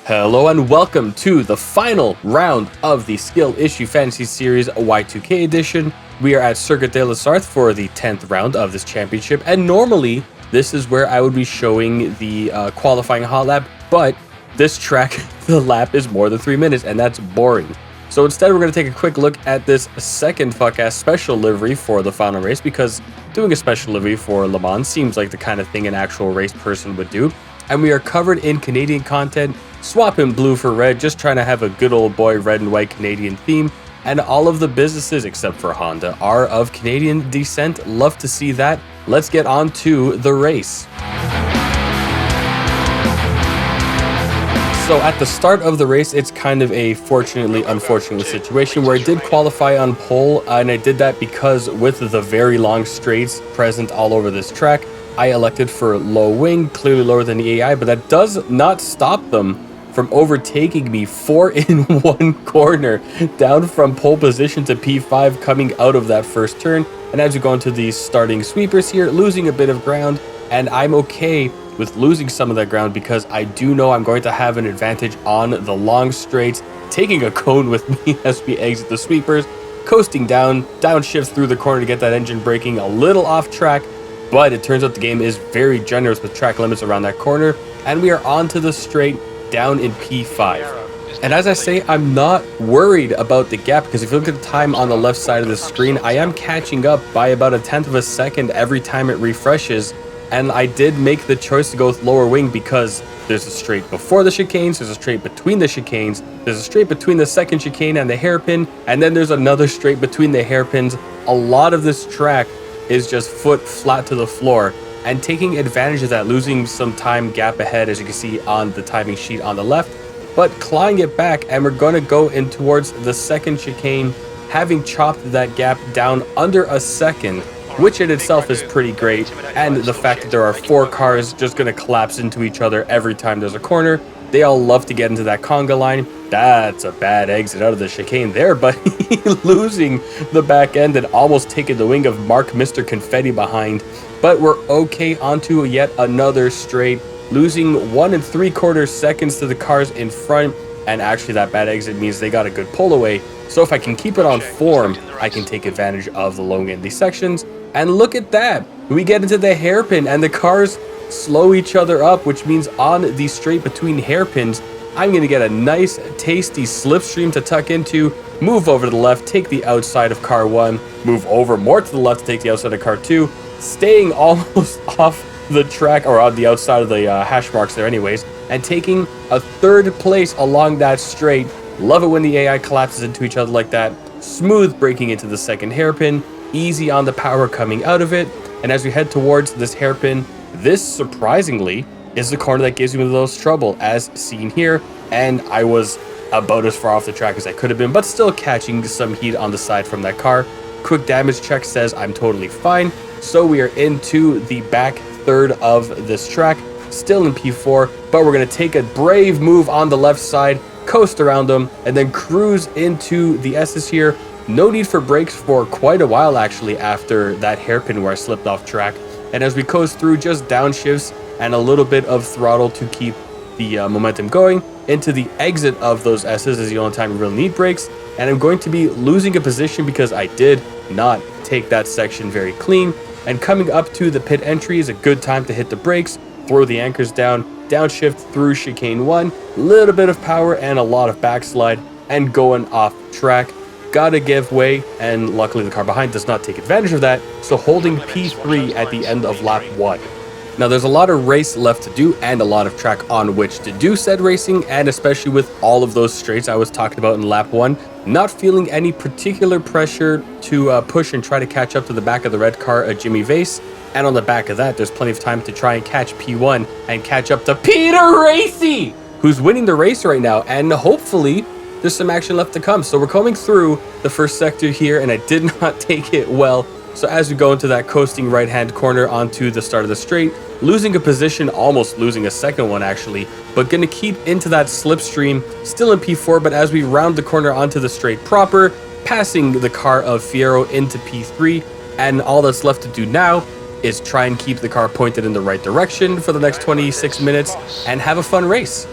Hello and welcome to the final round of the Skill Issue Fantasy Series Y2K edition. We are at Circuit de la Sarthe for the 10th round of this championship, and normally this is where I would be showing the qualifying hot lap, but this track, the lap is more than 3 minutes, and that's boring. So instead, we're going to take a quick look at this second fuck-ass special livery for the final race, because doing a special livery for Le Mans seems like the kind of thing an actual race person would do. And we are covered in Canadian content, swapping blue for red, just trying to have a good old boy red and white Canadian theme. And all of the businesses, except for Honda, are of Canadian descent. Love to see that. Let's get on to the race. So at the start of the race, it's kind of a fortunately unfortunate situation where I did qualify on pole, and I did that because with the very long straights present all over this track, I elected for low wing, clearly lower than the AI, but that does not stop them from overtaking me 4 in 1 corner, down from pole position to P5 coming out of that first turn. And as we go into these starting sweepers here, losing a bit of ground, and I'm okay with losing some of that ground because I do know I'm going to have an advantage on the long straights, taking a cone with me as we exit the sweepers, coasting downshift through the corner to get that engine braking a little off track. But it turns out the game is very generous with track limits around that corner, and we are onto the straight down in P5. And as I say, I'm not worried about the gap, because if you look at the time on the left side of the screen, I am catching up by about 1/10 of a second every time it refreshes. And I did make the choice to go with lower wing because there's a straight before the chicanes, there's a straight between the chicanes, there's a straight between the second chicane and the hairpin, and then there's another straight between the hairpins. A lot of this track is just foot flat to the floor, and taking advantage of that, losing some time gap ahead, as you can see on the timing sheet on the left, but clawing it back, and we're going to go in towards the second chicane, having chopped that gap down under a second, which in itself is pretty great. And the fact that there are 4 cars just going to collapse into each other every time there's a corner. They all love to get into that conga line. That's a bad exit out of the chicane there, but losing the back end and almost taking the wing of Mark Mr. Confetti behind. But we're okay onto yet another straight, losing 1 3/4 seconds to the cars in front. And actually that bad exit means they got a good pull away. So if I can keep it on form, I can take advantage of the long in these sections. And look at that. We get into the hairpin and the cars slow each other up, which means on the straight between hairpins, I'm going to get a nice tasty slipstream to tuck into, move over to the left, take the outside of car 1, move over more to the left to take the outside of car 2, staying almost off the track, or on the outside of the hash marks there anyways, and taking a 3rd place along that straight. Love it when the AI collapses into each other like that. Smooth braking into the second hairpin, easy on the power coming out of it. And as we head towards this hairpin, this surprisingly is the corner that gives me the most trouble, as seen here. And I was about as far off the track as I could have been, but still catching some heat on the side from that car. Quick damage check says I'm totally fine. So we are into the back third of this track, still in P4, but we're going to take a brave move on the left side, coast around them, and then cruise into the S's here. No need for brakes for quite a while actually after that hairpin where I slipped off track. And as we coast through, just downshifts and a little bit of throttle to keep the momentum going. Into the exit of those S's is the only time we really need brakes. And I'm going to be losing a position because I did not take that section very clean. And coming up to the pit entry is a good time to hit the brakes, throw the anchors down, downshift through chicane 1, little bit of power and a lot of backslide, and going off track. Gotta give way, and luckily the car behind does not take advantage of that, so holding P3 at the end of lap 1. Now there's a lot of race left to do and a lot of track on which to do said racing, and especially with all of those straights I was talking about in lap 1, not feeling any particular pressure to push and try to catch up to the back of the red car, Jimmy Vase. And on the back of that, there's plenty of time to try and catch P1 and catch up to Peter Racy, who's winning the race right now, and hopefully there's some action left to come. So we're coming through the first sector here, and I did not take it well. So as we go into that coasting right-hand corner onto the start of the straight, losing a position, almost losing a second one actually, but going to keep into that slipstream, still in P4, but as we round the corner onto the straight proper, passing the car of Fierro into P3, and all that's left to do now is try and keep the car pointed in the right direction for the next 26 minutes and have a fun race.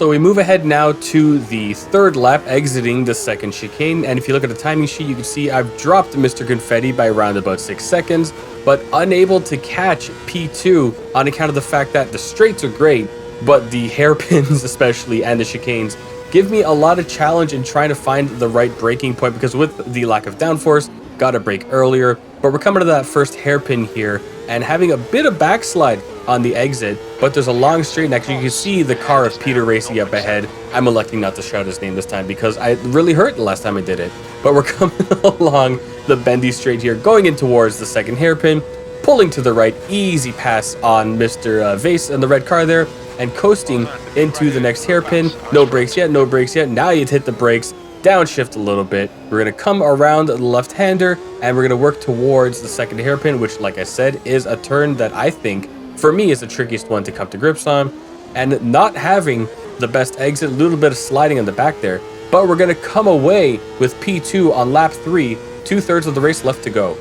So we move ahead now to the third lap, exiting the second chicane. And if you look at the timing sheet, you can see I've dropped Mr. Confetti by around about 6 seconds, but unable to catch P2 on account of the fact that the straights are great, but the hairpins especially and the chicanes give me a lot of challenge in trying to find the right braking point, because with the lack of downforce, gotta brake earlier. But we're coming to that first hairpin here and having a bit of backslide on the exit, but there's a long straight, and actually you can see the car of Peter Racy up ahead. I'm electing not to shout his name this time because I really hurt the last time I did it. But we're coming along the bendy straight here, going in towards the second hairpin, pulling to the right, easy pass on Mr. Vase and the red car there, and coasting into the next hairpin. No brakes yet, no brakes yet. Now you'd hit the brakes, downshift a little bit. We're going to come around the left-hander, and we're going to work towards the second hairpin, which, like I said, is a turn that I think, for me, is the trickiest one to come to grips on. And not having the best exit, a little bit of sliding in the back there. But we're going to come away with P2 on lap 3, 2/3 of the race left to go.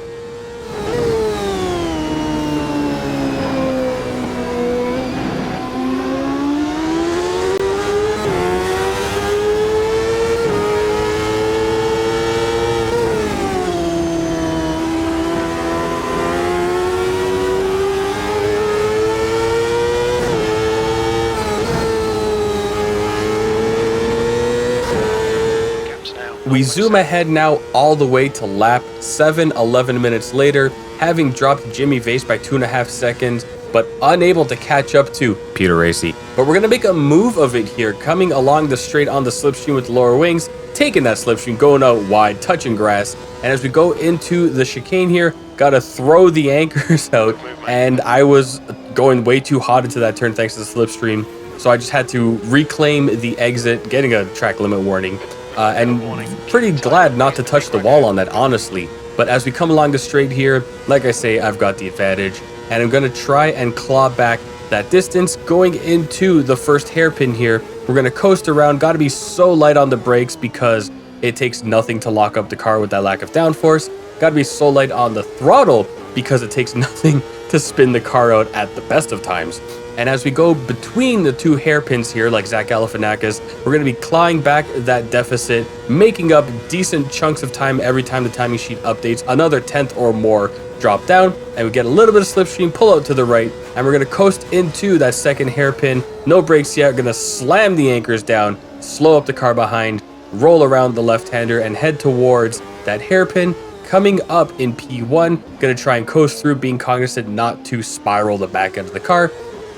We zoom ahead now all the way to lap 7, 11 minutes later, having dropped Jimmy Vase by 2.5 seconds, but unable to catch up to Peter Racy. But we're going to make a move of it here, coming along the straight on the slipstream with the lower wings, taking that slipstream, going out wide, touching grass. And as we go into the chicane here, got to throw the anchors out, and I was going way too hot into that turn thanks to the slipstream. So I just had to reclaim the exit, getting a track limit warning. And pretty glad not to touch the wall on that, honestly. But as we come along the straight here, like I say, I've got the advantage, and I'm going to try and claw back that distance going into the first hairpin here. We're going to coast around, got to be so light on the brakes because it takes nothing to lock up the car with that lack of downforce. Got to be so light on the throttle because it takes nothing to spin the car out at the best of times. And as we go between the two hairpins here, like Zach Galifianakis, we're going to be clawing back that deficit, making up decent chunks of time every time the timing sheet updates. Another 10th or more drop down, and we get a little bit of slipstream, pull out to the right, and we're going to coast into that second hairpin. No brakes yet. We're going to slam the anchors down, slow up the car behind, roll around the left-hander, and head towards that hairpin. Coming up in P1, going to try and coast through, being cognizant not to spiral the back end of the car.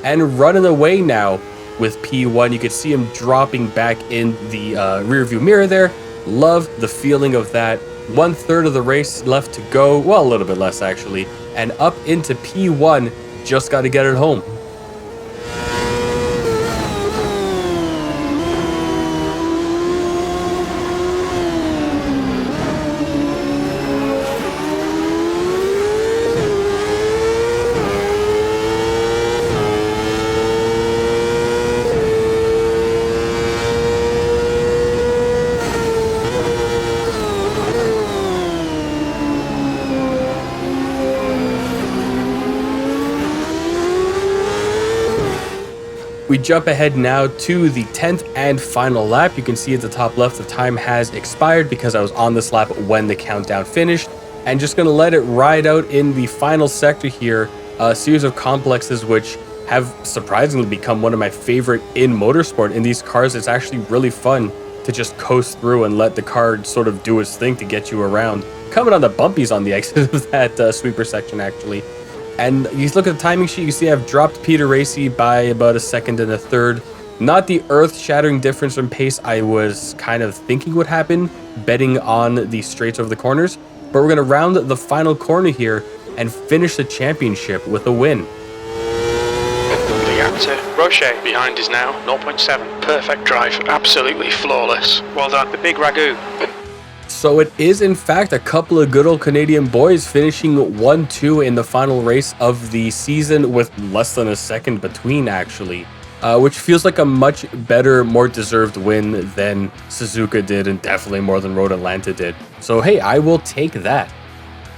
And running away now with P1. You can see him dropping back in the rear view mirror there. Love the feeling of that. 1/3 of the race left to go. Well, a little bit less actually. And up into P1. Just got to get it home. We jump ahead now to the 10th and final lap. You can see at the top left the time has expired because I was on this lap when the countdown finished. And just going to let it ride out in the final sector here. A series of complexes which have surprisingly become one of my favorite in motorsport. In these cars, it's actually really fun to just coast through and let the car sort of do its thing to get you around. Coming on the bumpies on the exit of that sweeper section actually. And you look at the timing sheet, you see I've dropped Peter Racy by about 1 1/2 seconds. Not the earth-shattering difference in pace I was kind of thinking would happen, betting on the straights over the corners. But we're going to round the final corner here and finish the championship with a win. The gap to Rocher behind is now 0.7. Perfect drive, absolutely flawless. Well done, the big ragu. So it is in fact a couple of good old Canadian boys finishing 1-2 in the final race of the season with less than a second between actually, which feels like a much better, more deserved win than Suzuka did and definitely more than Road Atlanta did. So hey, I will take that.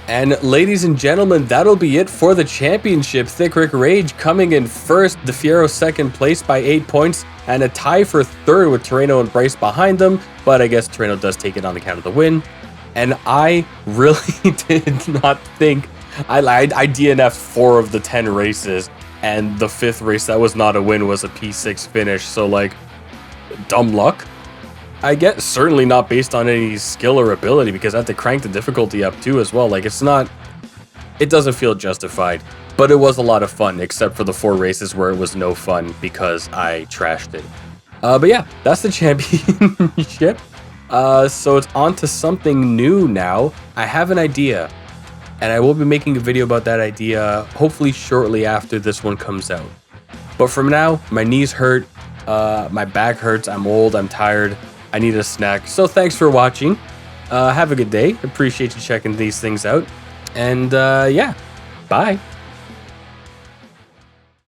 And ladies and gentlemen, that'll be it for the championship. Thick Rick Rage coming in first, DeFiero second place by 8 points, and a tie for third with Terreno and Bryce behind them, but I guess Terreno does take it on account of the win. And I really did not think, I DNF'd 4 of the 10 races, and the 5th race that was not a win was a P6 finish, so like, dumb luck? I guess certainly not based on any skill or ability, because I had to crank the difficulty up too as well. Like, it doesn't feel justified, but it was a lot of fun, except for the 4 races where it was no fun because I trashed it. But yeah, that's the championship. So it's on to something new now. I have an idea, and I will be making a video about that idea hopefully shortly after this one comes out. But from now, my knees hurt, my back hurts, I'm old, I'm tired, I need a snack. So thanks for watching. Have a good day. Appreciate you checking these things out. And yeah, bye.